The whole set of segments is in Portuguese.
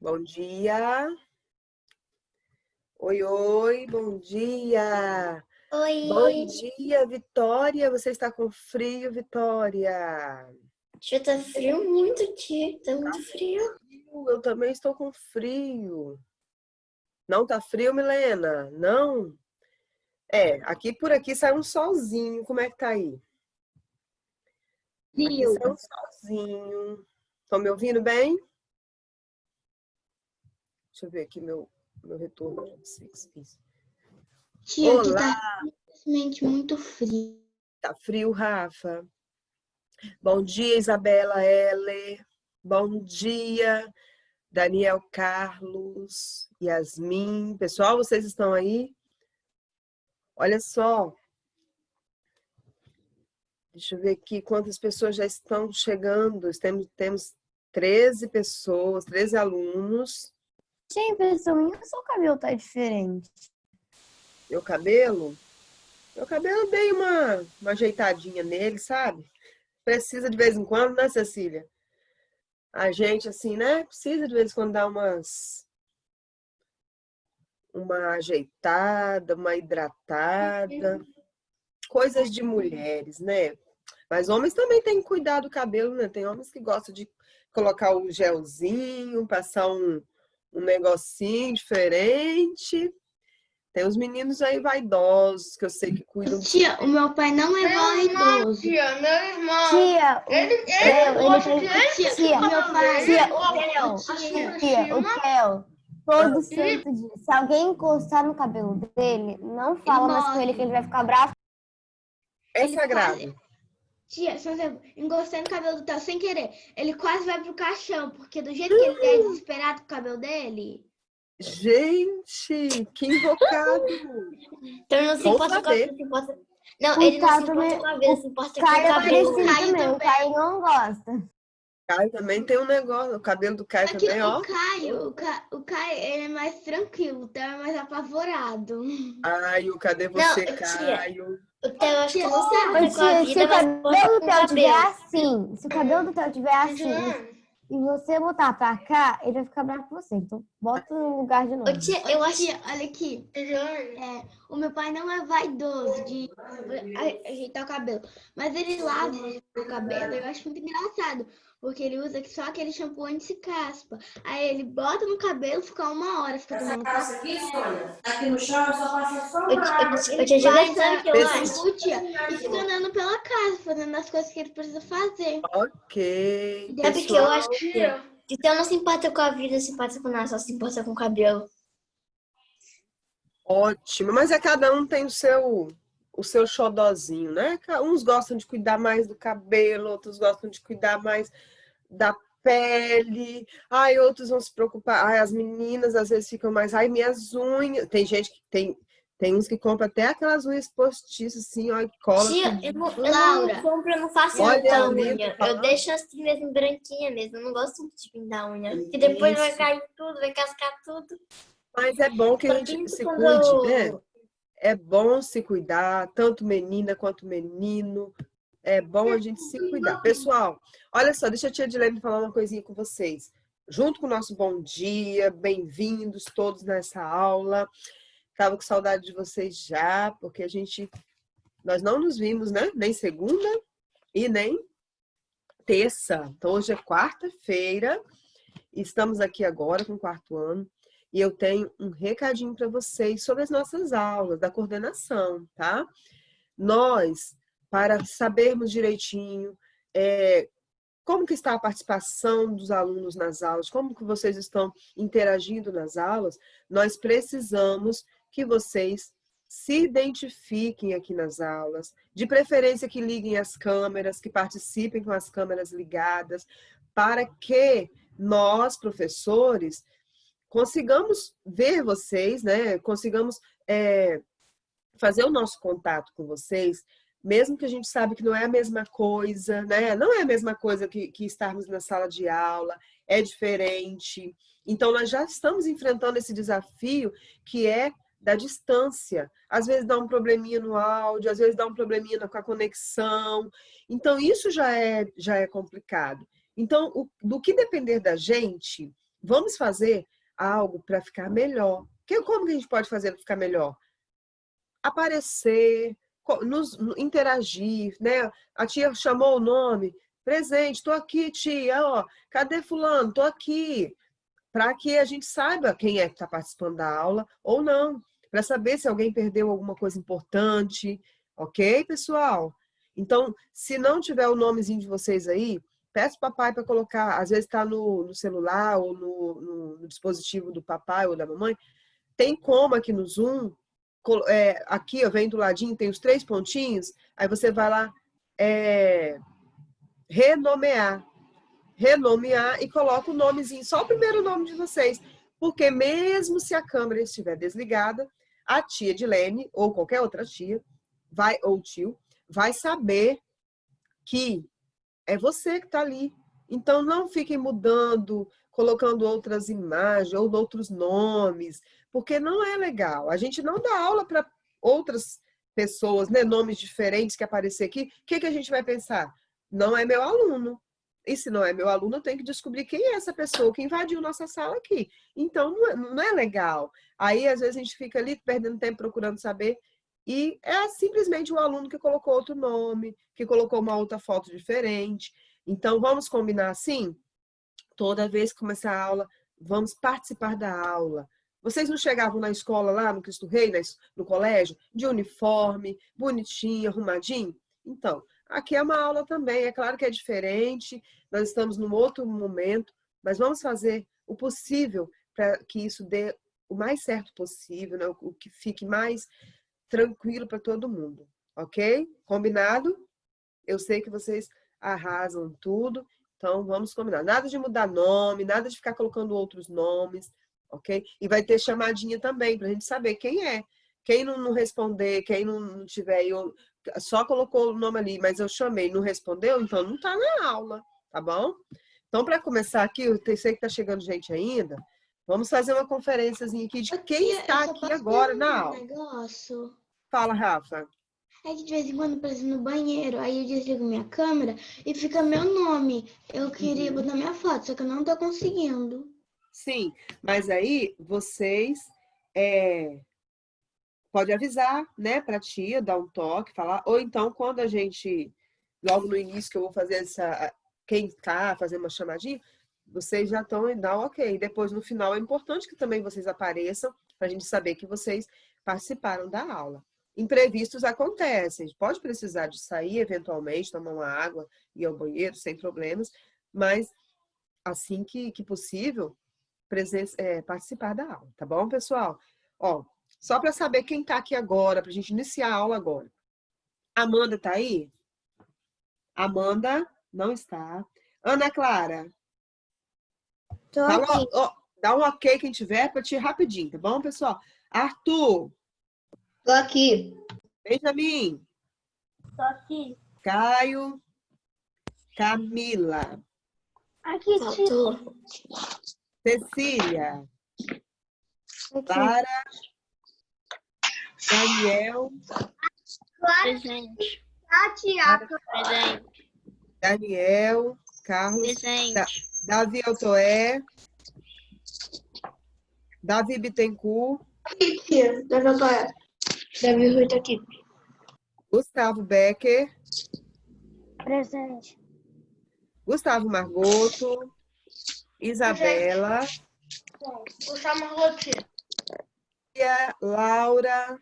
Bom dia. Oi, oi, bom dia. Oi. Bom dia, Vitória. Você está com frio, Vitória? Já tá frio muito, tia. Tá muito frio. Eu também estou com frio. Não tá frio, Milena? Não? Por aqui sai um solzinho. Como é que tá aí? Aqui Frio. sai um solzinho. Estão me ouvindo bem? Deixa eu ver aqui meu retorno para vocês. Tia, aqui Olá, tá simplesmente muito frio. tá frio, Rafa? Bom dia, Isabela Heller. Bom dia, Daniel Carlos, Yasmin. Pessoal, vocês estão aí? Olha só. Deixa eu ver aqui quantas pessoas já estão chegando. Temos 13 pessoas, 13 alunos. Sim, pessoal, o seu cabelo tá diferente. Meu cabelo? Meu cabelo eu dei uma ajeitadinha nele, sabe? Precisa de vez em quando, né, Cecília? A gente, assim, né? Precisa de vez em quando dar uma ajeitada, uma hidratada. Coisas de mulheres, né? Mas homens também têm que cuidar do cabelo, né? Tem homens que gostam de colocar um gelzinho, passar um negocinho diferente. Tem os meninos aí vaidosos, que eu sei que cuidam do Tia, o meu pai não é vaidoso. Tia, meu irmão. Tia, o Theo, todo santo dia. Se alguém encostar no cabelo dele, não fala mais com ele que ele vai ficar bravo. Essa é grave. Tia, se você encostar no cabelo do Theo sem querer, ele quase vai pro caixão, porque do jeito que ele é desesperado com o cabelo dele. Gente, que invocado! Então não se Bom importa com a saber. vida. Não, ele não se importa com a vida, se importa com o Caio é cabelo. parecido também, o Caio não gosta. Caio também tem um negócio, o cabelo do Caio Aqui, também, ó. o Caio, ele é mais tranquilo, o Theo é mais apavorado. Ai, cadê você, Não, tia, Caio? O Theo acho que não se Ô, importa com a tia, se vida, o mas se cabelo importa do com o Theo tiver cabelo. assim, se o cabelo do Theo tiver assim, e você botar pra cá, ele vai ficar bravo com você. Então, bota no lugar de novo. Ô, tia, eu acho... Olha aqui. O meu pai não é vaidoso de ajeitar o cabelo. Mas ele lava o cabelo, eu acho muito engraçado. Porque ele usa só aquele shampoo anti-caspa. Aí ele bota no cabelo, fica 1 hora, fica tomando café. Aqui no chão eu só passo só Eu te digo, sabe o que eu acho? Esse- E fica andando pela casa, fazendo as coisas que ele precisa fazer. Ok, Sabe o que eu pessoal. acho? Que Theo não se importa com a vida, se importa com nada, só se importa com o cabelo. Ótimo, mas cada um tem o seu xodozinho, né? Uns gostam de cuidar mais do cabelo, outros gostam de cuidar mais da pele. Ai, outros vão se preocupar. Ai, as meninas às vezes ficam mais, ai, minhas unhas. Tem gente que tem uns que compram até aquelas unhas postiças assim, ó, e cola Tia, tudo. eu não compro, eu não faço Olha muita ali, unha. tá Eu falando? deixo assim mesmo, branquinha mesmo. Eu não gosto muito de pintar unha. Porque depois vai Isso. cair tudo, vai cascar tudo. Mas é bom que a Só gente pinto se quando cuide, né? É bom se cuidar, tanto menina quanto menino. É bom a gente se cuidar. Pessoal, olha só, deixa a tia Dilene falar uma coisinha com vocês. Junto com o nosso bom dia, bem-vindos todos nessa aula. Tava com saudade de vocês já, porque nós não nos vimos, né? Nem segunda e nem terça. Então hoje é quarta-feira, estamos aqui agora com o quarto ano. E eu tenho um recadinho para vocês sobre as nossas aulas da coordenação, tá? Nós, para sabermos direitinho como que está a participação dos alunos nas aulas, como que vocês estão interagindo nas aulas, nós precisamos que vocês se identifiquem aqui nas aulas, de preferência que liguem as câmeras, que participem com as câmeras ligadas, para que nós, professores, consigamos ver vocês, né? Consigamos fazer o nosso contato com vocês, mesmo que a gente sabe que não é a mesma coisa, né? Não é a mesma coisa que estarmos na sala de aula, é diferente. Então, nós já estamos enfrentando esse desafio que é da distância. Às vezes dá um probleminha no áudio, às vezes dá um probleminha com a conexão. Então, isso já é complicado. Então, do que depender da gente, vamos fazer algo para ficar melhor. Como que a gente pode fazer para ficar melhor? Aparecer, interagir, né? A tia chamou o nome, presente, tô aqui, tia, ó, cadê fulano? Tô aqui. Para que a gente saiba quem é que está participando da aula ou não, para saber se alguém perdeu alguma coisa importante, ok, pessoal? Então, se não tiver o nomezinho de vocês aí, peça o papai para colocar, às vezes está no celular ou no dispositivo do papai ou da mamãe, tem como aqui no Zoom, aqui, ó, vem do ladinho, tem os 3 pontinhos, aí você vai lá, renomear e coloca o nomezinho, só o primeiro nome de vocês. Porque mesmo se a câmera estiver desligada, a tia Edilene, ou qualquer outra tia, ou tio, vai saber que é você que está ali. Então, não fiquem mudando, colocando outras imagens ou outros nomes, porque não é legal. A gente não dá aula para outras pessoas, né, nomes diferentes que aparecer aqui. O que a gente vai pensar? Não é meu aluno. E se não é meu aluno, eu tenho que descobrir quem é essa pessoa que invadiu nossa sala aqui. Então, não é legal. Aí, às vezes, a gente fica ali perdendo tempo procurando saber. E é simplesmente o aluno que colocou outro nome, que colocou uma outra foto diferente. Então, vamos combinar assim? Toda vez que começar a aula, vamos participar da aula. Vocês não chegavam na escola lá, no Cristo Rei, no colégio, de uniforme, bonitinho, arrumadinho? Então, aqui é uma aula também, é claro que é diferente, nós estamos num outro momento, mas vamos fazer o possível para que isso dê o mais certo possível, né? O que fique mais tranquilo para todo mundo, ok? Combinado? Eu sei que vocês arrasam tudo, então vamos combinar. Nada de mudar nome, nada de ficar colocando outros nomes, ok? E vai ter chamadinha também, para a gente saber quem é. Quem não responder, quem não tiver, só colocou o nome ali, mas eu chamei, não respondeu, então não está na aula, tá bom? Então, para começar aqui, eu sei que está chegando gente ainda, vamos fazer uma conferênciazinha aqui de quem está aqui agora na aula. Negócio. Fala, Rafa. É que de vez em quando eu preciso ir no banheiro, aí eu desligo minha câmera e fica meu nome. Eu queria botar minha foto, só que eu não tô conseguindo. Sim, mas aí vocês pode avisar, né, para a tia, dar um toque, falar, ou então quando a gente, logo no início que eu vou fazer quem tá, fazer uma chamadinha, vocês já estão em dar ok. Depois, no final, é importante que também vocês apareçam, para a gente saber que vocês participaram da aula. Imprevistos acontecem, pode precisar de sair eventualmente, tomar uma água, ir ao banheiro, sem problemas, mas assim que possível, participar da aula, tá bom, pessoal? Ó, só para saber quem está aqui agora, para a gente iniciar a aula agora. Amanda está aí? Amanda não está. Ana Clara? Tô Fala, aqui. dá um ok quem tiver para ti rapidinho, tá bom, pessoal? Arthur? Tô aqui. Benjamin? Tô aqui. Caio? Camila? Aqui, Faltou. Cecília? aqui. Lara? Daniel? Presente. Tiago. Presente. Daniel? Carlos? Presente. Davi Altoé? Davi Bittencourt? Aqui, Davi Rui tá aqui. Gustavo Becker? Presente. Gustavo Margoto? Isabela? Gustavo Margotti. Laura?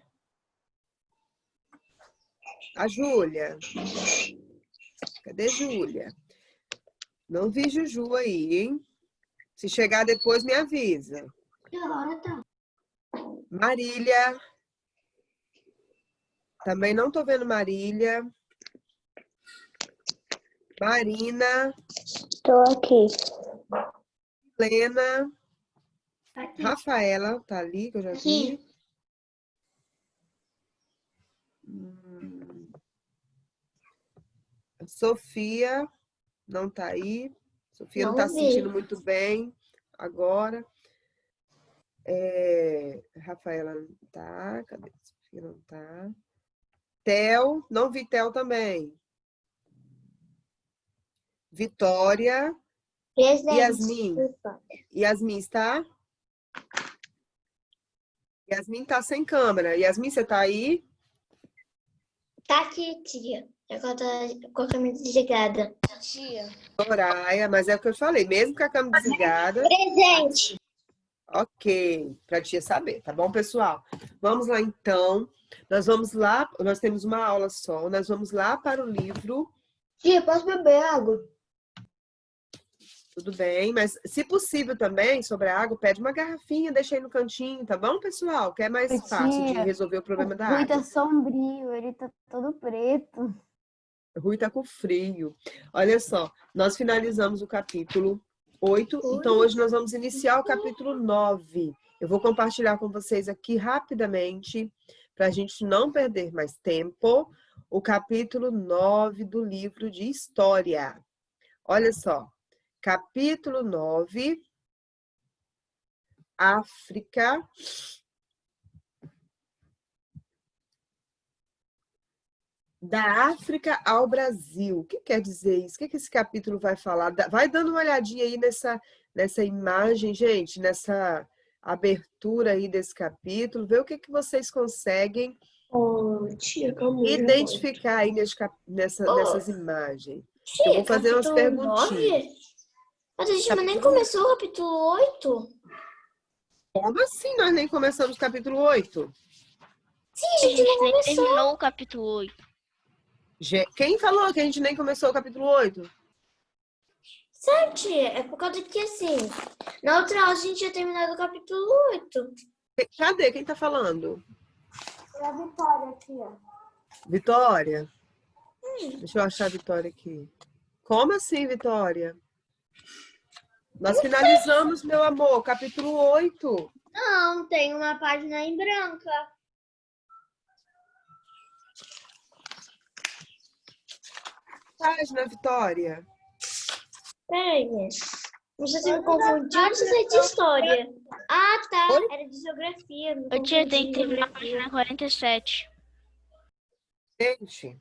A Júlia? Cadê Júlia? Não vi Juju aí, hein? Se chegar depois, me avisa. Que hora tá? Marília? Também não tô vendo Marília. Marina? Tô aqui. Helena? Rafaela, tá ali, que eu já vi. Sofia, não tá aí. Sofia não tá se sentindo muito bem agora. Rafaela não tá. Cadê? Sofia não tá. Theo, não vi Theo também. Vitória, Yasmin. Yasmin está? Yasmin tá sem câmera. Yasmin, você tá aí? Tá aqui, tia. Agora tá com a câmera desligada. Tia. Soraya, mas é o que eu falei, mesmo com a câmera desligada. Presente. Ok, para tia saber, tá bom, pessoal? Vamos lá, então. Nós vamos lá, nós temos uma aula só, nós vamos lá para o livro. Tia, posso beber água? Tudo bem, mas se possível também, sobre a água, pede uma garrafinha, deixa aí no cantinho, tá bom, pessoal? Que é mais fácil de resolver o problema da O Rui tá água. sombrio, ele tá todo preto. O Rui tá com frio. Olha só, nós finalizamos o capítulo 8, então hoje nós vamos iniciar o capítulo 9. Eu vou compartilhar com vocês aqui rapidamente, para a gente não perder mais tempo, o capítulo 9 do livro de História. Olha só, capítulo 9, África. Da África ao Brasil. O que quer dizer isso? O que esse capítulo vai falar? Vai dando uma olhadinha aí nessa imagem, gente, nessa abertura aí desse capítulo, ver o que vocês conseguem Tia, calma aí, identificar aí nessas imagens. Tia, Eu vou fazer umas capítulo perguntinhas. 9? Mas a gente nem começou o capítulo 8? Como assim nós nem começamos o capítulo 8? Sim, a gente não nem começou. terminou o capítulo 8. Quem falou que a gente nem começou o capítulo 8? Sabe, tia? É por causa que, assim, na outra aula a gente tinha terminado o capítulo 8. Cadê? Quem tá falando? É a Vitória aqui, ó. Vitória? Deixa eu achar a Vitória aqui. Como assim, Vitória? Nós finalizamos, meu amor, o capítulo 8. Não, tem uma página em branca. Página, Vitória. Peraí. Você se me confundiu ou você é de história? Ah, tá. Oi? Era de geografia. Me Eu tinha confundi. que terminar a página 47. Gente.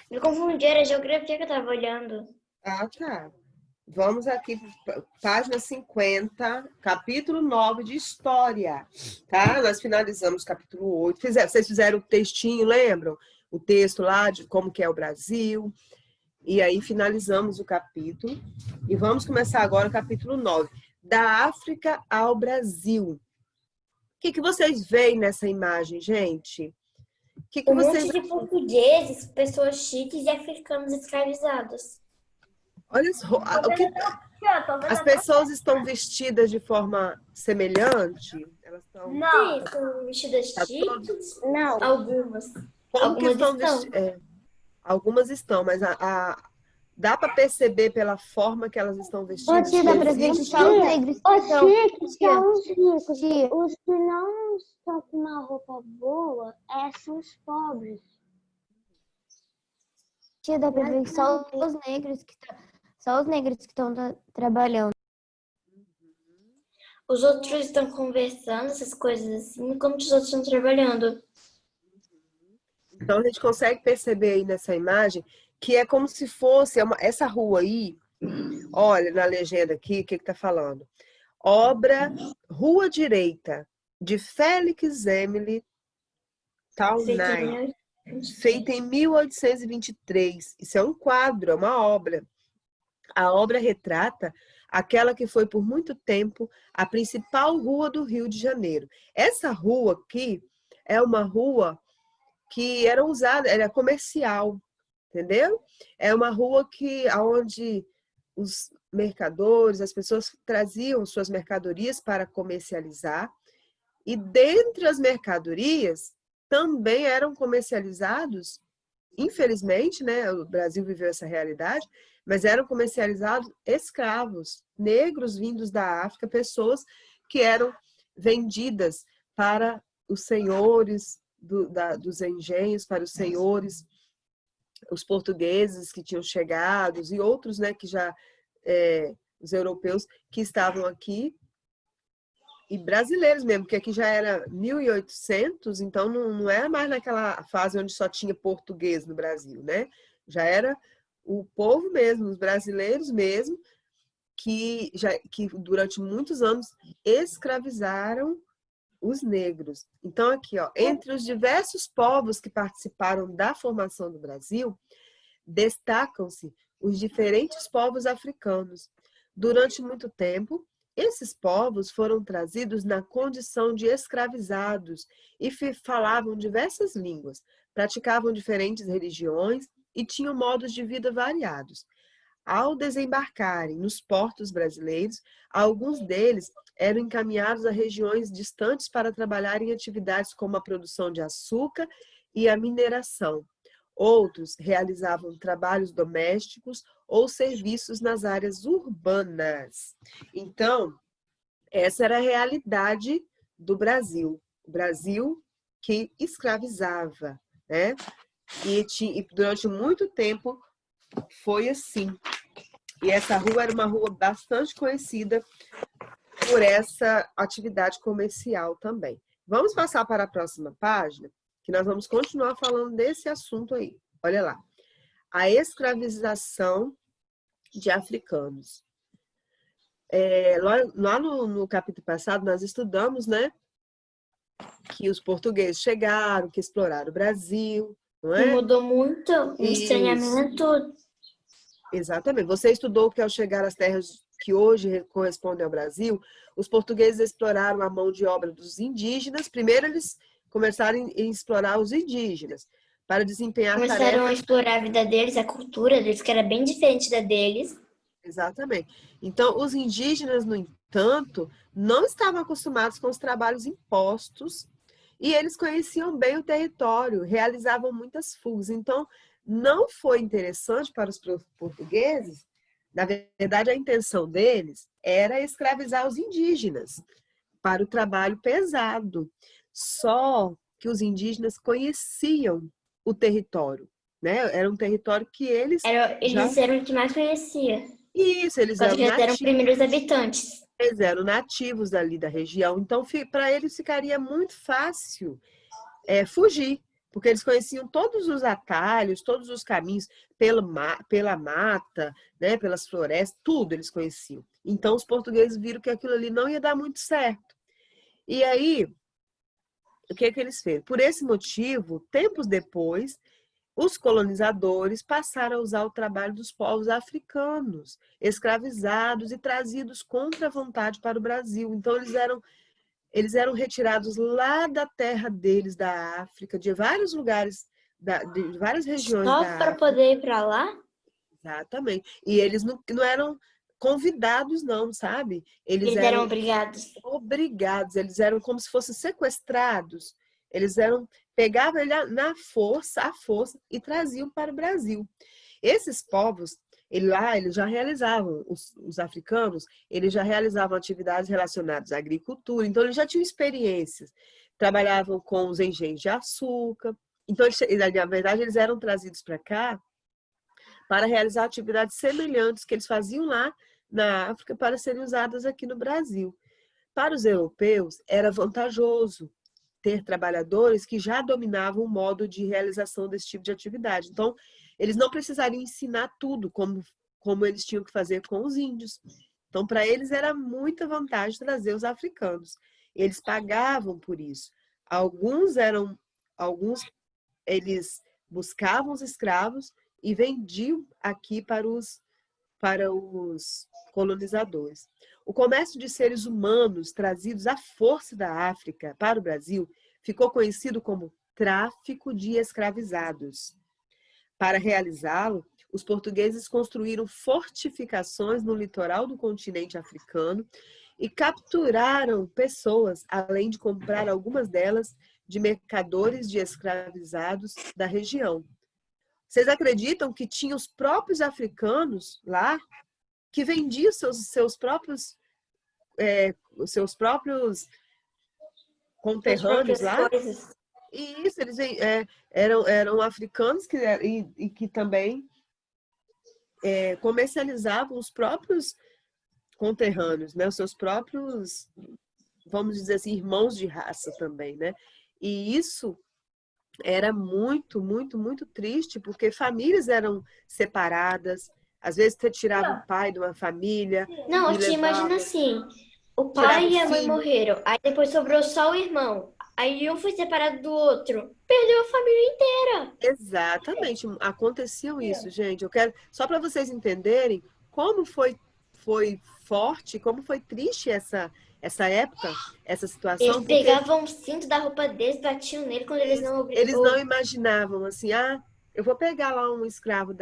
Me confundi, era geografia que eu tava olhando. Ah, tá. Vamos aqui, página 50, capítulo 9 de História, tá? Nós finalizamos o capítulo 8. Vocês fizeram o textinho, lembram? O texto lá de como que é o Brasil. E aí finalizamos o capítulo. E vamos começar agora o capítulo 9. Da África ao Brasil. O que vocês veem nessa imagem, gente? O que Um vocês... monte de portugueses, pessoas chiques e africanos escravizados. Olha só, as pessoas estão vestidas de forma semelhante? Elas estão... Não. Sim, são vestidas chiques. Não. Algumas. Como que Algumas estão estão. vestidas? Algumas estão, mas dá para perceber pela forma que elas estão vestidas? Tia, dá pra ver que só os negros que estão... os ricos. Tia, Os que não estão com uma roupa boa são os pobres. tia, dá pra ver que só os negros que estão trabalhando. Os outros estão conversando, essas coisas assim, enquanto os outros estão trabalhando. Então a gente consegue perceber aí nessa imagem que é como se fosse essa rua aí. Olha na legenda aqui, o que está falando? Rua Direita, de Félix Emile Taunay, feita em 1823. Isso é um quadro, é uma obra. A obra retrata aquela que foi por muito tempo a principal rua do Rio de Janeiro. Essa rua aqui é uma rua que era usada, era comercial, entendeu? É uma rua onde os mercadores, as pessoas traziam suas mercadorias para comercializar, e dentre as mercadorias também eram comercializados, infelizmente, né, o Brasil viveu essa realidade, mas eram comercializados escravos, negros vindos da África, pessoas que eram vendidas para os senhores dos engenhos, para os senhores, os portugueses que tinham chegado e outros, né, que já, os europeus que estavam aqui, e brasileiros mesmo, porque aqui já era 1800, então não era mais naquela fase onde só tinha português no Brasil, né? Já era o povo mesmo, os brasileiros mesmo, que durante muitos anos escravizaram os negros. Então, aqui, ó, entre os diversos povos que participaram da formação do Brasil, destacam-se os diferentes povos africanos. Durante muito tempo, esses povos foram trazidos na condição de escravizados e falavam diversas línguas, praticavam diferentes religiões e tinham modos de vida variados. Ao desembarcarem nos portos brasileiros, alguns deles eram encaminhados a regiões distantes para trabalhar em atividades como a produção de açúcar e a mineração. Outros realizavam trabalhos domésticos ou serviços nas áreas urbanas. Então, essa era a realidade do Brasil. O Brasil que escravizava, né? E durante muito tempo foi assim. E essa rua era uma rua bastante conhecida por essa atividade comercial também. Vamos passar para a próxima página, que nós vamos continuar falando desse assunto aí. Olha lá. A escravização de africanos. Lá no capítulo passado, nós estudamos, né, que os portugueses chegaram, que exploraram o Brasil, não é? E mudou muito o estranhamento. Exatamente. Você estudou que ao chegar às terras que hoje correspondem ao Brasil, os portugueses exploraram a mão de obra dos indígenas. Primeiro eles começaram a explorar os indígenas para desempenhar Começaram a explorar a vida deles, a cultura deles, que era bem diferente da deles. Exatamente. Então, os indígenas, no entanto, não estavam acostumados com os trabalhos impostos e eles conheciam bem o território, realizavam muitas fugas. Então, não foi interessante para os portugueses. Na verdade, a intenção deles era escravizar os indígenas para o trabalho pesado. Só que os indígenas conheciam o território, né? Era um território que eles eram o que mais conhecia. Isso, eles eram nativos. Eram primeiros habitantes. Eles eram nativos ali da região. Então, para eles ficaria muito fácil fugir, porque eles conheciam todos os atalhos, todos os caminhos pela mata, né, pelas florestas, tudo eles conheciam. Então, os portugueses viram que aquilo ali não ia dar muito certo. E aí, o que eles fez? Por esse motivo, tempos depois, os colonizadores passaram a usar o trabalho dos povos africanos, escravizados e trazidos contra a vontade para o Brasil. Então, eles eram retirados lá da terra deles, da África, de vários lugares, de várias regiões da África. Só para poder ir para lá? Exatamente. E eles não eram convidados, não, sabe? Eles eram obrigados. Obrigados. Eles eram como se fossem sequestrados. Eles pegavam ele à força, e traziam para o Brasil. Esses povos, eles já realizavam, os africanos, eles já realizavam atividades relacionadas à agricultura, então eles já tinham experiências, trabalhavam com os engenhos de açúcar, então, na verdade, eles eram trazidos para cá para realizar atividades semelhantes que eles faziam lá na África para serem usadas aqui no Brasil. Para os europeus, era vantajoso ter trabalhadores que já dominavam o modo de realização desse tipo de atividade. Então, eles não precisariam ensinar tudo como eles tinham que fazer com os índios. Então, para eles era muita vantagem trazer os africanos. Eles pagavam por isso. Alguns eles buscavam os escravos e vendiam aqui para os colonizadores. O comércio de seres humanos trazidos à força da África para o Brasil ficou conhecido como tráfico de escravizados. Para realizá-lo, os portugueses construíram fortificações no litoral do continente africano e capturaram pessoas, além de comprar algumas delas de mercadores de escravizados da região. Vocês acreditam que tinha os próprios africanos lá que vendiam seus próprios conterrâneos lá? E isso, eles eram africanos que também comercializavam os próprios conterrâneos, né? Os seus próprios, vamos dizer assim, irmãos de raça também, né? E isso era muito, muito, muito triste, porque famílias eram separadas. Às vezes você tirava o pai de uma família Não, e a tia imagina levava, assim, o tirava pai o e a mãe filho. morreram, aí depois sobrou só o irmão. Aí um foi separado do outro. Perdeu a família inteira. Exatamente, aconteciam isso, gente. Eu quero só para vocês entenderem como foi forte, como foi triste essa época, essa Eles situação, porque pegavam o cinto da roupa deles, batiam nele quando eles não eles não imaginavam assim, eu vou pegar lá um escravo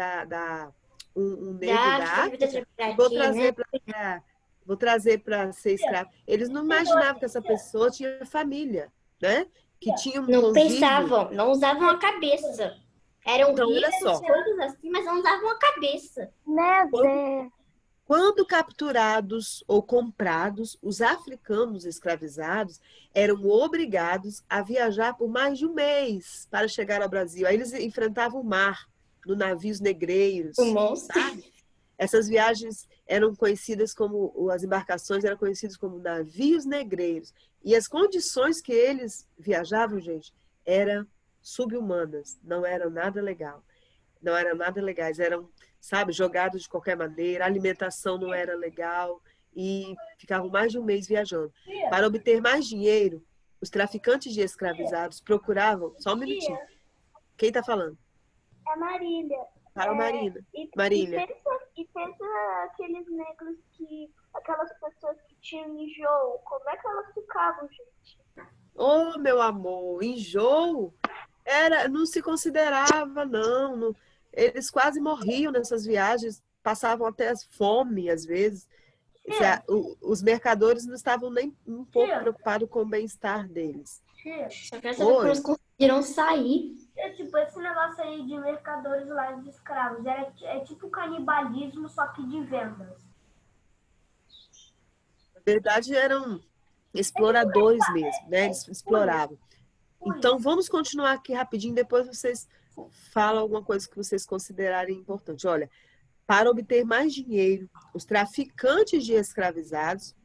um negro da da África que vai África trabalhar e vou aqui, né? trazer vou trazer para ser escravo. Eles não imaginavam que essa pessoa tinha família, né? Que tinha um Não convívio. pensavam, não usavam a cabeça. Eram Então, olha ricos, só, coisas assim, mas não usavam a cabeça. Meu quando Deus. Quando capturados ou comprados, os africanos escravizados eram obrigados a viajar por mais de um mês para chegar ao Brasil. Aí eles enfrentavam o mar no navios O negreiros, monstro. sabe? Essas viagens eram conhecidas como, as embarcações eram conhecidas como navios negreiros. E as condições que eles viajavam, gente, eram subhumanas, não eram nada legal. Não eram nada legais, eram, sabe, jogados de qualquer maneira, a alimentação não era legal e ficavam mais de um mês viajando. Para obter mais dinheiro, os traficantes de escravizados procuravam, só um minutinho, quem está falando? É Marília. Fala, Marina. E Marília. pensa aqueles negros aquelas pessoas que tinham enjoo, como é que elas ficavam, gente? Oh, meu amor, enjoo não se considerava, não. Eles quase morriam nessas viagens, passavam até fome, às vezes. Os mercadores não estavam nem um pouco preocupados com o bem-estar deles. Só quero saber como eles Oi. conseguiram sair. Tipo, esse negócio aí de mercadores lá de escravos, é tipo canibalismo, só que de vendas. Na verdade, eram exploradores mesmo, né? Eles exploravam. Então, vamos continuar aqui rapidinho, depois vocês falam alguma coisa que vocês considerarem importante. Olha, para obter mais dinheiro, os traficantes de escravizados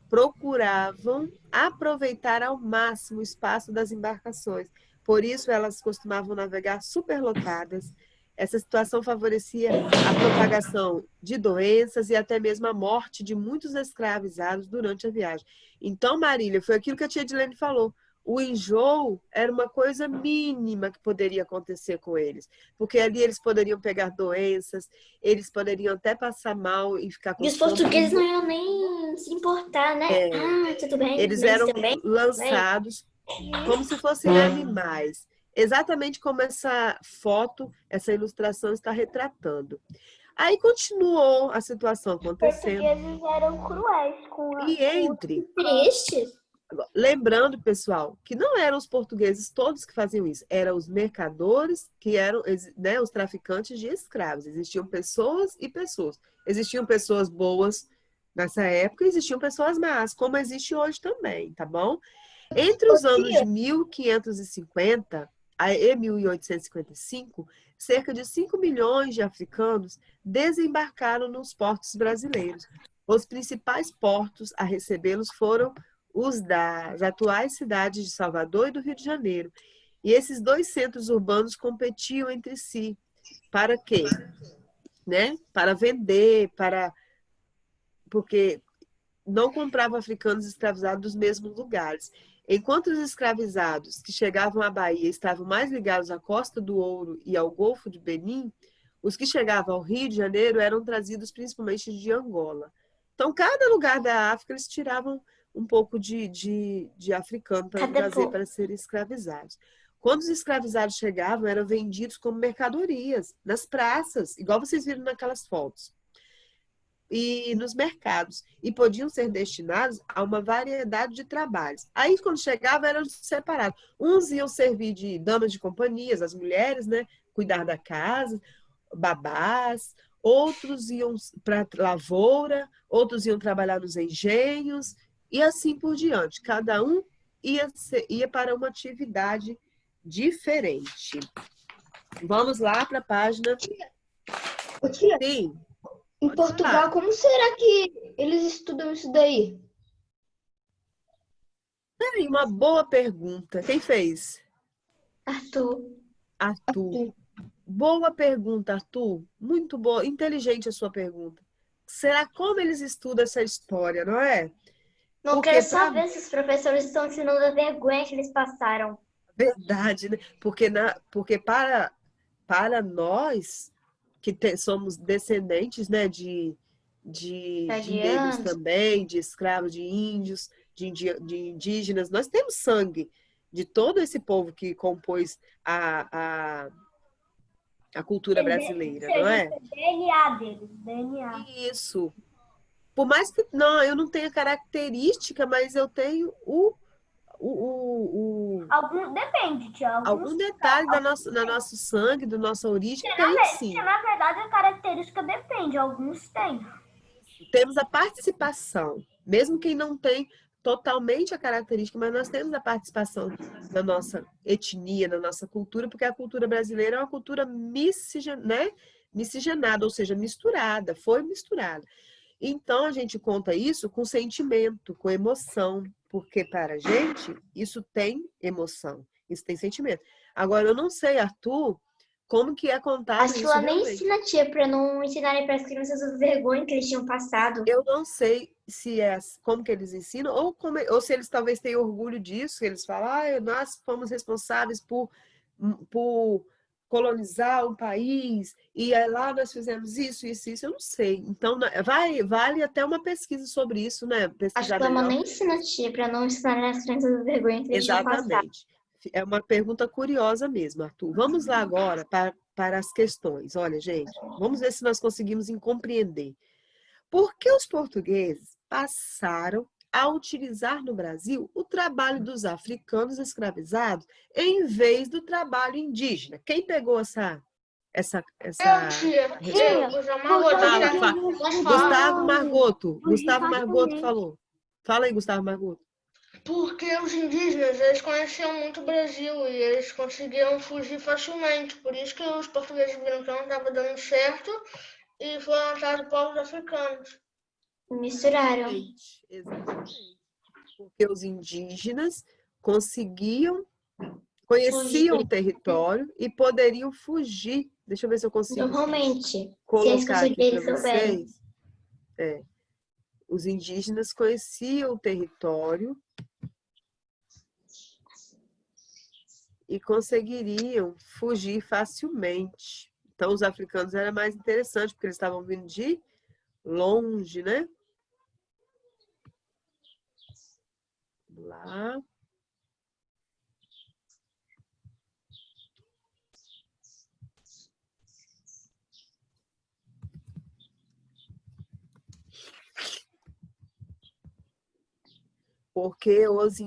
procuravam aproveitar ao máximo o espaço das embarcações. Por isso, elas costumavam navegar superlotadas. Essa situação favorecia a propagação de doenças e até mesmo a morte de muitos escravizados durante a viagem. Então, Marília, foi aquilo que a tia Edilene falou. O enjoo era uma coisa mínima que poderia acontecer com eles, porque ali eles poderiam pegar doenças, eles poderiam até passar mal e ficar com E os portugueses não iam nem se importar, né? Tudo bem, eles eles eram também. lançados como se fossem animais. Exatamente como essa foto, essa ilustração está retratando. Aí continuou a situação Os acontecendo. portugueses eram cruéis E entre, Triste. lembrando, pessoal, que não eram os portugueses todos que faziam isso, eram os mercadores, que eram, né, os traficantes de escravos. Existiam pessoas e pessoas. Existiam pessoas boas nessa época, existiam pessoas más, como existe hoje também, tá bom? Entre os anos de 1550 e 1855, cerca de 5 milhões de africanos desembarcaram nos portos brasileiros. Os principais portos a recebê-los foram os das atuais cidades de Salvador e do Rio de Janeiro. E esses dois centros urbanos competiam entre si. Para quê? Né? Para vender, porque não compravam africanos escravizados dos mesmos lugares. Enquanto os escravizados que chegavam à Bahia estavam mais ligados à Costa do Ouro e ao Golfo de Benim, os que chegavam ao Rio de Janeiro eram trazidos principalmente de Angola. Então, cada lugar da África, eles tiravam um pouco de africano para trazer para serem escravizados. Quando os escravizados chegavam, eram vendidos como mercadorias, nas praças, igual vocês viram naquelas fotos, e nos mercados, e podiam ser destinados a uma variedade de trabalhos. Aí, quando chegava, eram separados. Uns iam servir de damas de companhias, as mulheres, né? Cuidar da casa, babás, outros iam para lavoura, outros iam trabalhar nos engenhos, e assim por diante. Cada um ia para uma atividade diferente. Vamos lá para a página. Tia, Sim. em Portugal, como será que eles estudam isso daí? Uma boa pergunta. Quem fez? Arthur. Arthur. Boa pergunta, Arthur. Muito boa. Inteligente a sua pergunta. Será como eles estudam essa história, não é? Não Porque quero só pra ver se os professores estão ensinando a vergonha que eles passaram. verdade, né? Porque para nós que somos descendentes, né, de negros Italianos. também, de escravos, de índios, de indígenas, nós temos sangue de todo esse povo que compôs a cultura brasileira, não é? DNA deles, DNA. Isso. Por mais que não, eu não tenha característica, mas eu tenho Depende, tia. algum detalhe da nosso sangue, da nossa origem, tem sim. Na verdade, a característica depende. Alguns têm. Temos a participação, mesmo quem não tem totalmente a característica, mas nós temos a participação na nossa etnia, na nossa cultura, porque a cultura brasileira é uma cultura miscigenada, ou seja, misturada, foi misturada. Então, a gente conta isso com sentimento, com emoção, porque para a gente isso tem emoção, isso tem sentimento. Agora, eu não sei, Arthur, como que é contado Acho que isso ela nem realmente. ensina a tia pra não ensinarem para as crianças a vergonha que eles tinham passado. Eu não sei se é como que eles ensinam, ou se eles talvez tenham orgulho disso, que eles falam, nós fomos responsáveis por colonizar um país, e aí lá nós fizemos isso, isso, isso, eu não sei. Então, vale até uma pesquisa sobre isso, né? Acho Pesquisar que ela melhor. nem ensina a tia pra não ensinarem as crianças a vergonha que eles tinham passado. Exatamente. É uma pergunta curiosa mesmo, Arthur. Vamos lá agora para as questões. Olha, gente, vamos ver se nós conseguimos compreender. Por que os portugueses passaram a utilizar no Brasil o trabalho dos africanos escravizados em vez do trabalho indígena? Quem pegou essa Tia, Gustavo Margoto falou. Fala aí, Gustavo Margoto. porque os indígenas, eles conheciam muito o Brasil e eles conseguiam fugir facilmente. Por isso que os portugueses viram que não estava dando certo e foram atrás dos povos africanos. Misturaram. Exatamente. Porque os indígenas conheciam o território e poderiam fugir. Deixa eu ver se eu consigo Normalmente, se eles colocar aqui para souberem. vocês. Os indígenas conheciam o território e conseguiriam fugir facilmente. Então, os africanos era mais interessante, porque eles estavam vindo de longe, né? Vamos lá. Porque os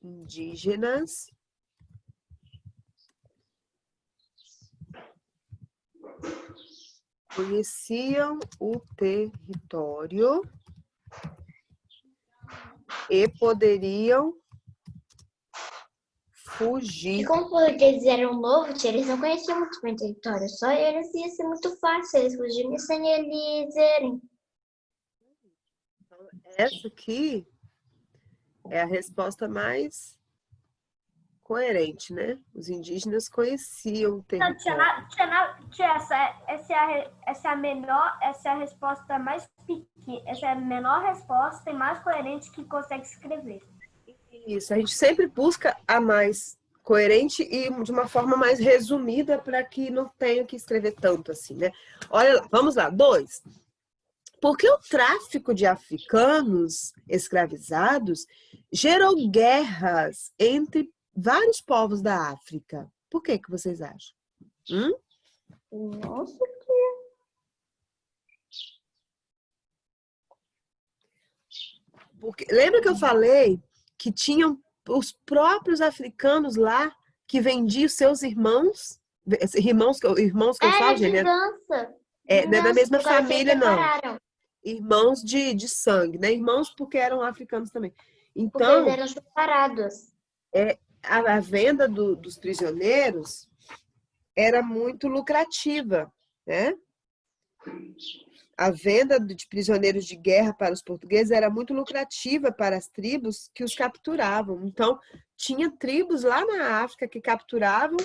indígenas conheciam o território e poderiam fugir. E como eles eram novos, eles não conheciam muito bem o território. Só eles ia ser muito fácil, eles fugiam sem eles verem. Então, essa aqui é a resposta mais coerente, né? Os indígenas conheciam o território. Essa é a resposta mais pequena. Essa é a menor resposta e mais coerente que consegue escrever. Isso, a gente sempre busca a mais coerente e de uma forma mais resumida para que não tenha que escrever tanto assim, né? Olha lá, vamos lá. 2. Por que o tráfico de africanos escravizados gerou guerras entre vários povos da África? Por que vocês acham? Nossa, Porque, lembra que eu falei que tinham os próprios africanos lá que vendiam seus irmãos que eu falo, gente, vingança. não é da mesma Por causa que família, eles não. separaram. Irmãos de sangue, né? Irmãos porque eram africanos também. Porque Então, eles eram separados. a venda dos prisioneiros era muito lucrativa, né? A venda de prisioneiros de guerra para os portugueses era muito lucrativa para as tribos que os capturavam. Então, tinha tribos lá na África que capturavam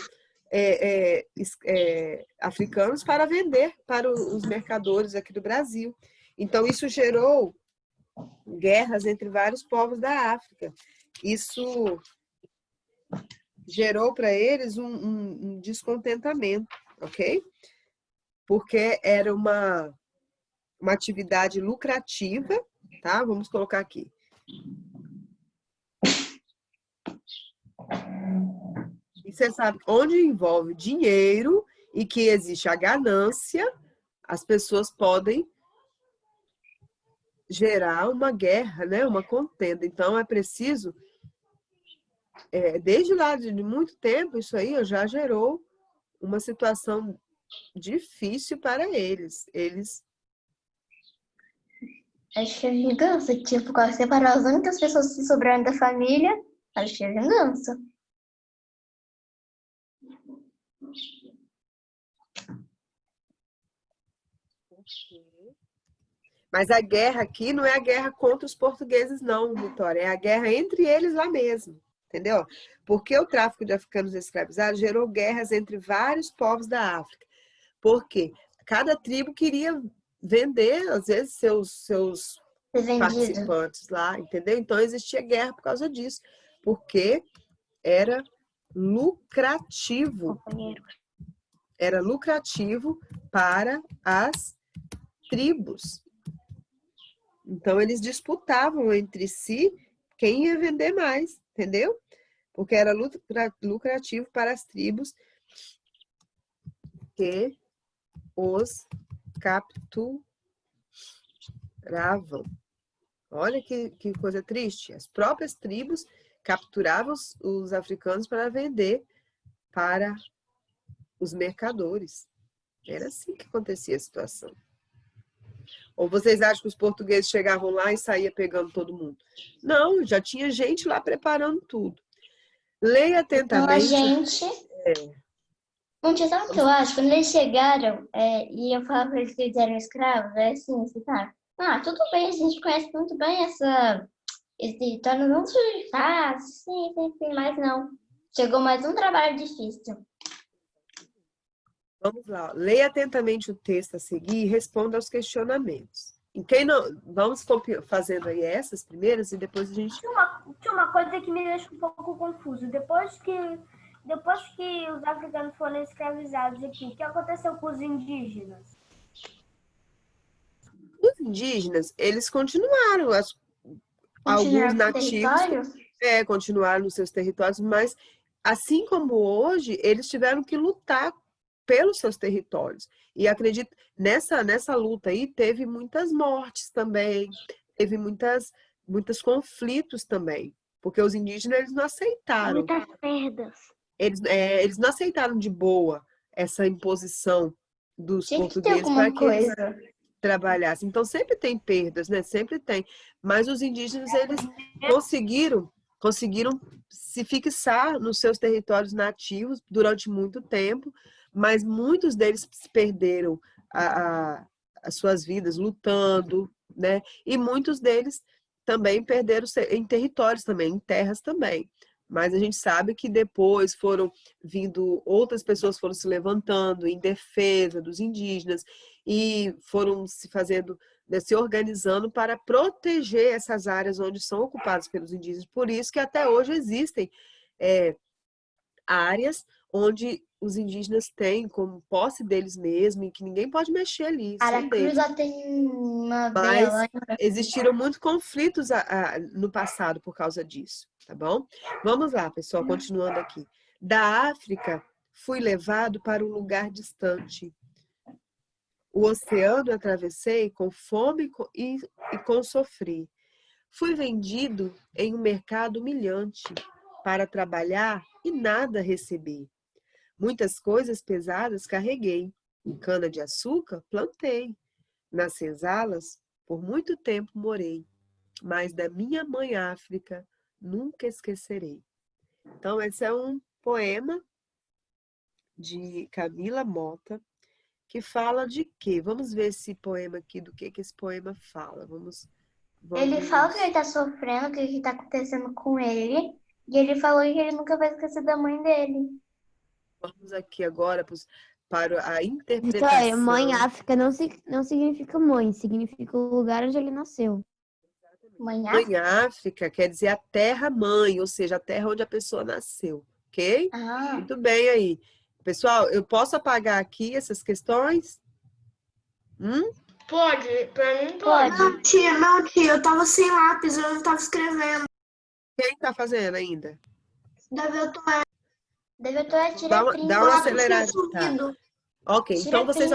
africanos para vender para os mercadores aqui do Brasil. Então, isso gerou guerras entre vários povos da África. Isso gerou para eles um descontentamento, ok? Porque era uma atividade lucrativa, tá? Vamos colocar aqui. E você sabe, onde envolve dinheiro e que existe a ganância, as pessoas podem gerar uma guerra, né? Uma contenda. Então, é preciso, desde lá de muito tempo, isso aí já gerou uma situação difícil para eles. Acho que é vingança, tipo, quase separar as únicas pessoas que sobraram da família, acho que é vingança. Mas a guerra aqui não é a guerra contra os portugueses, não, Vitória. É a guerra entre eles lá mesmo, entendeu? Porque o tráfico de africanos escravizados gerou guerras entre vários povos da África. Porque cada tribo queria vender, às vezes, seus participantes lá, entendeu? Então, existia guerra por causa disso. Porque era lucrativo. Era lucrativo para as tribos. Então, eles disputavam entre si quem ia vender mais, entendeu? Porque era lucrativo para as tribos que os capturavam. Olha que coisa triste. As próprias tribos capturavam os africanos para vender para os mercadores. Era assim que acontecia a situação. Ou vocês acham que os portugueses chegavam lá e saíam pegando todo mundo? Não, já tinha gente lá preparando tudo. Leia atentamente. Então, Bom, sabe o que eu acho? Quando eles chegaram e eu falava para eles que eles eram escravos, é assim, tá? Ah, tudo bem, a gente conhece muito bem esse território, não foi fácil, sim, mas não. Chegou mais um trabalho difícil. Vamos lá, leia atentamente o texto a seguir e responda aos questionamentos. Em quem não, vamos fazendo aí essas primeiras e depois a gente... Tinha uma coisa que me deixa um pouco confuso. Depois que os africanos foram escravizados aqui, o que aconteceu com os indígenas? Os indígenas, eles continuaram, alguns nativos continuaram nos seus territórios, mas assim como hoje, eles tiveram que lutar pelos seus territórios. E acredito, nessa luta aí, teve muitas mortes também, teve muitos conflitos também, porque os indígenas, eles não aceitaram. Muitas perdas. Eles não aceitaram de boa essa imposição dos portugueses para que eles trabalhassem. Então, sempre tem perdas, né? Sempre tem. Mas os indígenas, eles conseguiram se fixar nos seus territórios nativos durante muito tempo, mas muitos deles perderam as suas vidas lutando, né? E muitos deles também perderam em territórios também, em terras também. Mas a gente sabe que depois outras pessoas foram se levantando em defesa dos indígenas e foram se organizando para proteger essas áreas onde são ocupadas pelos indígenas. Por isso que até hoje existem áreas onde os indígenas têm como posse deles mesmos e que ninguém pode mexer ali. Aracruz já tem uma Mas existiram muitos conflitos no passado por causa disso, tá bom? Vamos lá, pessoal, continuando aqui. Da África, fui levado para um lugar distante. O oceano atravessei com fome e com sofrer. Fui vendido em um mercado humilhante para trabalhar e nada receber. Muitas coisas pesadas carreguei. Cana-de-açúcar plantei. Nas senzalas, por muito tempo morei. Mas da minha mãe África nunca esquecerei. Então, esse é um poema de Camila Mota, que fala de quê? Vamos ver esse poema aqui, do que esse poema fala. Vamos... Ele fala que ele tá sofrendo, o que tá acontecendo com ele. E ele falou que ele nunca vai esquecer da mãe dele. Vamos aqui agora para a Vitória, interpretação. mãe África não significa mãe, significa o lugar onde ele nasceu. Mãe Mãe África quer dizer a terra-mãe, ou seja, a terra onde a pessoa nasceu, ok? Ah, Muito bem aí. Pessoal, eu posso apagar aqui essas questões? Pode, pra mim pode. pode. Não, tia, eu tava sem lápis, eu tava escrevendo. Quem tá fazendo ainda? Deve atuar Dá uma direitinho. acelerada. Tá. Ok, então vocês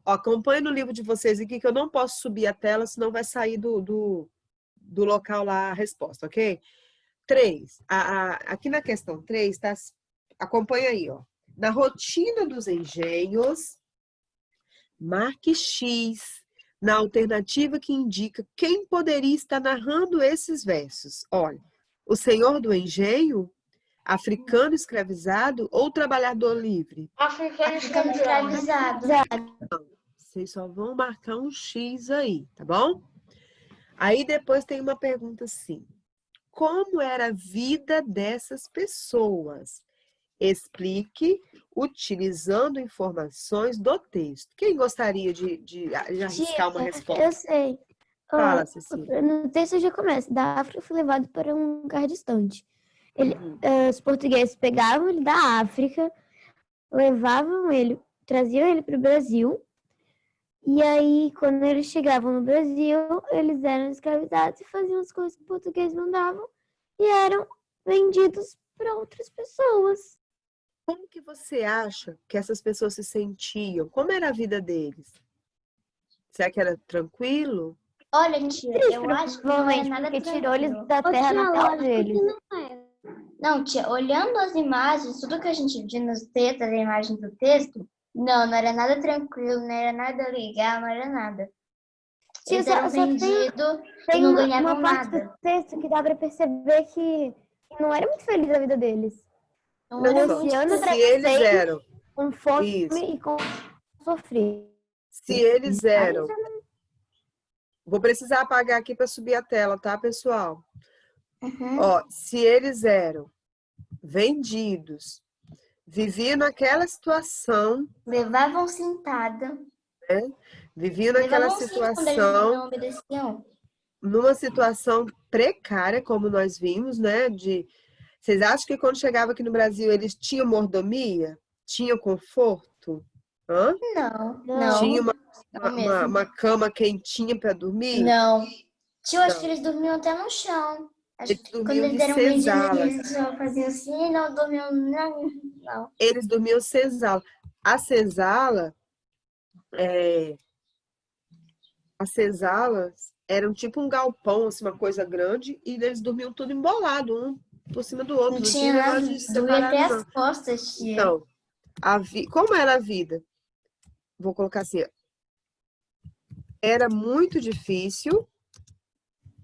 acompanhem no livro de vocês aqui, que eu não posso subir a tela, senão vai sair do local lá a resposta, ok? 3. Aqui na questão 3, tá? Acompanha aí, ó. Na rotina dos engenhos, marque X na alternativa que indica quem poderia estar narrando esses versos. Olha, o senhor do engenho, africano escravizado ou trabalhador livre? Africano Ficando escravizado. escravizado. Vocês só vão marcar um X aí, tá bom? Aí depois tem uma pergunta assim. Como era a vida dessas pessoas? Explique utilizando informações do texto. Quem gostaria de arriscar uma resposta? Eu sei. Fala, Cecília. No texto já começa. Da África foi levado para um lugar distante. Os portugueses pegavam ele da África, levavam ele, traziam ele para o Brasil. E aí, quando eles chegavam no Brasil, eles eram escravizados e faziam as coisas que os portugueses mandavam e eram vendidos para outras pessoas. Como que você acha que essas pessoas se sentiam? Como era a vida deles? Será que era tranquilo? Olha, tia, eu acho que não é nada porque tirou eles tranquilo. da terra natal deles. Não, tia, olhando as imagens, tudo que a gente viu nos textos, as imagens do texto, não era nada tranquilo, não era nada legal, não era nada. Tia, Eles só eram tem vendidos e Tem não uma ganhavam parte nada. do texto que dá para perceber que não era muito feliz a vida deles. Não era Olha só, muito Negociando se eles travesseiro eram, com fome isso, e com sofrer. se eles eram, vou precisar apagar aqui para subir a tela, tá, pessoal? Uhum. Ó, se eles eram vendidos, viviam naquela situação, Levavam cintada. viviam naquela Levavam cinto quando eles situação, não obedeciam. numa situação precária, como nós vimos, né? Vocês acham que quando chegava aqui no Brasil eles tinham mordomia? Tinham conforto? Hã? Não. Tinha Não mesmo. uma cama quentinha para dormir? Não. Tio, acho Não. que eles dormiam até no chão. Eles Quando dormiam eles em eram vendidos, senzalas. eles só faziam assim, não dormiam. Não. Eles dormiam senzala. A senzala, as senzalas eram tipo um galpão, assim, uma coisa grande, e eles dormiam tudo embolado, um por cima do outro. Não tinha negócio nada. de Doía separado, até não. as costas, tia. Então, como era a vida? Vou colocar assim, era muito difícil,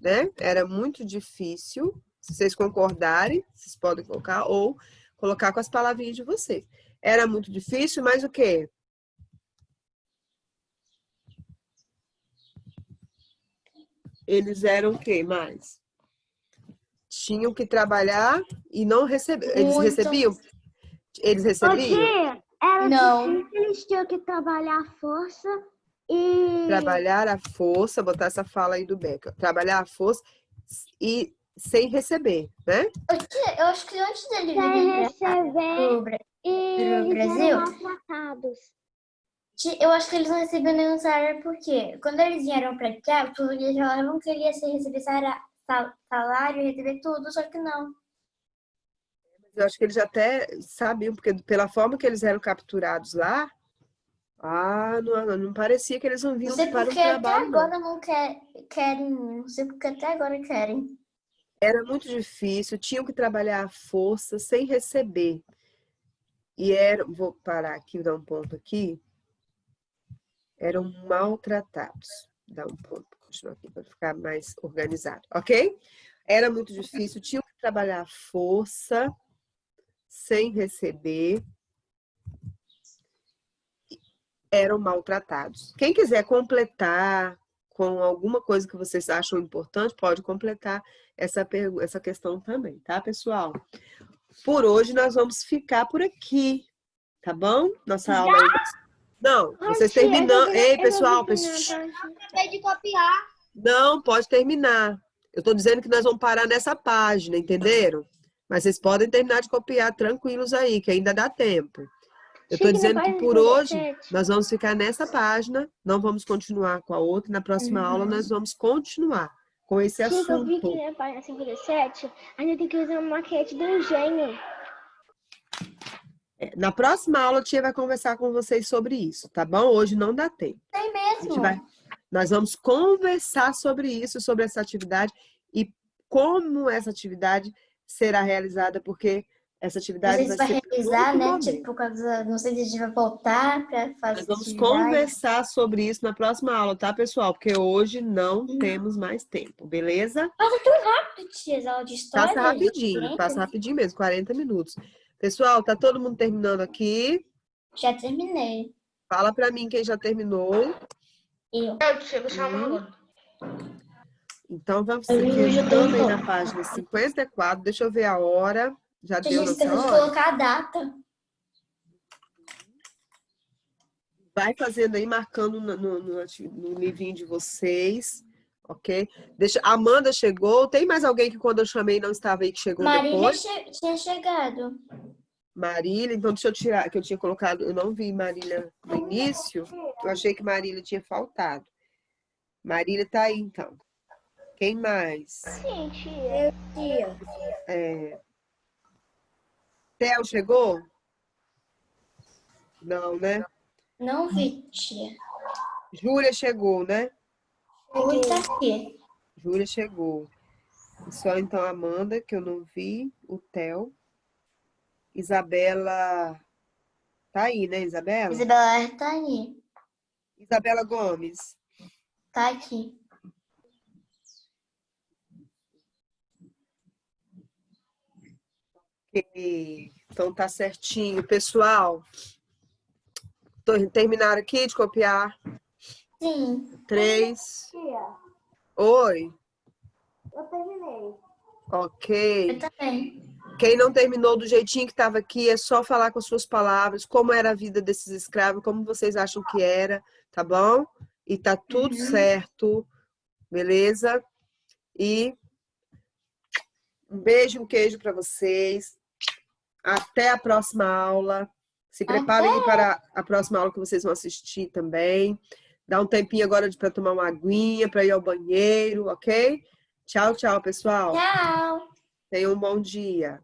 né? Era muito difícil. Se vocês concordarem, vocês podem colocar, ou colocar com as palavrinhas de vocês. Era muito difícil, mas o quê? Eles eram o quê mais? Tinham que trabalhar e não receber. Eles Muito. recebiam? Eles recebiam? Era Não. difícil, eles tinham que trabalhar à força e... Trabalhar à força, botar essa fala aí do Becker. Trabalhar à força e sem receber, né? Tia, eu acho que antes dele Sem vir receber e pro eles Brasil? eram maltratados. Eu acho que eles não recebiam nenhum salário, porque quando eles vieram pra cá, os portugueses falavam que ele ia receber salário, receber tudo, só que não. Eu acho que eles até sabiam, porque pela forma que eles eram capturados lá, não parecia que eles não Não vinham sei para um porque até trabalho, não. agora não querem, não sei porque até agora querem. Era muito difícil, tinham que trabalhar à força, sem receber. Vou parar aqui, dar um ponto aqui. Eram maltratados. Dá um ponto, continuar aqui para ficar mais organizado, ok? Era muito difícil, tinham que trabalhar à força, sem receber. eram maltratados. Quem quiser completar com alguma coisa que vocês acham importante, pode completar essa questão também, tá, pessoal? Por hoje nós vamos ficar por aqui, tá bom? Nossa aula ainda... Não, vocês terminando... Ei, pessoal, Acabei de copiar. não, pode terminar. Eu tô dizendo que nós vamos parar nessa página, entenderam? Mas vocês podem terminar de copiar tranquilos aí, que ainda dá tempo. Eu tô dizendo que por hoje nós vamos ficar nessa página, não vamos continuar com a outra. Na próxima aula nós vamos continuar com esse assunto. Eu vi que na página 57 ainda tem que usar uma maquete do engenho. Na próxima aula, a tia vai conversar com vocês sobre isso, tá bom? Hoje não dá tempo. Tem mesmo. Nós vamos conversar sobre isso, sobre essa atividade e como essa atividade será realizada, porque essa atividade Vocês vai vão ser realizar, muito né? momento. Tipo, por causa, não sei se a gente vai voltar para fazer Nós vamos atividade. conversar sobre isso na próxima aula, tá, pessoal? Porque hoje não temos mais tempo, beleza? Passa tão rápido, tia, as aulas de história. Passa rapidinho mesmo, 40 minutos. Pessoal, tá todo mundo terminando aqui? Já terminei. Fala pra mim quem já terminou. Eu. Chego chamando. Então, vamos Eu seguir já tô aí bom. na página 54. Deixa eu ver a hora. Já A deu gente nossa esqueceu de hora? colocar a data. Vai fazendo aí, marcando no livrinho de vocês, ok? A Amanda chegou. Tem mais alguém que quando eu chamei não estava aí, que chegou Marília depois? tinha chegado. Marília, então deixa eu tirar, que eu tinha colocado, eu não vi Marília no início, eu achei que Marília tinha faltado. Marília tá aí, então. Quem mais? Sim, tia. Theo chegou? Não, né? Não vi, tia. Júlia chegou, né? Oi, tá aqui. Júlia chegou. Só então a Amanda, que eu não vi, o Theo. Isabela. Tá aí, né, Isabela? Isabela tá aí. Isabela Gomes. Tá aqui. Ok. Então tá certinho. Pessoal, terminaram aqui de copiar? Sim. 3. Tia, Oi. eu terminei. Ok. Eu também. Quem não terminou do jeitinho que estava aqui, é só falar com as suas palavras, como era a vida desses escravos, como vocês acham que era, tá bom? E tá tudo certo, beleza? E um beijo, um queijo para vocês. Até a próxima aula. Se preparem aí para a próxima aula que vocês vão assistir também. Dá um tempinho agora para tomar uma aguinha, para ir ao banheiro, ok? Tchau, tchau, pessoal. Tchau. Tenham um bom dia.